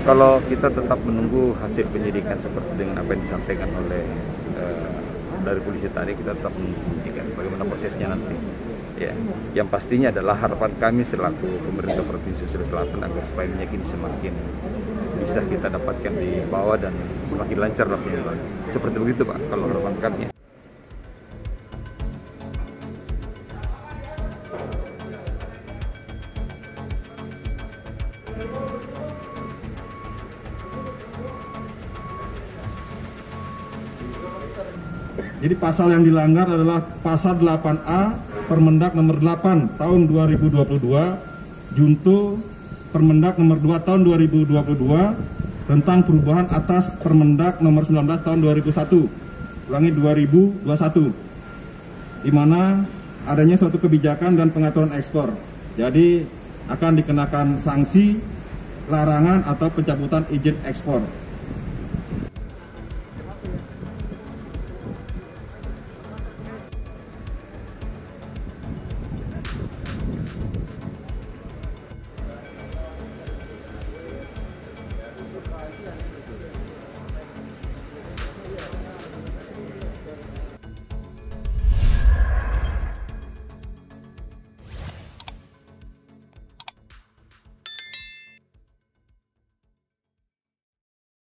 Kalau kita tetap menunggu hasil penyidikan seperti dengan apa yang disampaikan oleh dari polisi tadi, kita tetap menunggu penyidikan bagaimana prosesnya nanti. Ya, yang pastinya adalah harapan kami selaku pemerintah Provinsi Sulawesi Selatan agar supaya minyak ini semakin bisa kita dapatkan di bawah dan semakin lancar lah penyaluran. Seperti begitu Pak, kalau harapan kami. Jadi pasal yang dilanggar adalah pasal 8A Permendak nomor 8 tahun 2022 junto Permendak nomor 2 tahun 2022 tentang perubahan atas Permendak nomor 19 tahun 2001 di mana adanya suatu kebijakan dan pengaturan ekspor. Jadi akan dikenakan sanksi larangan atau pencabutan izin ekspor.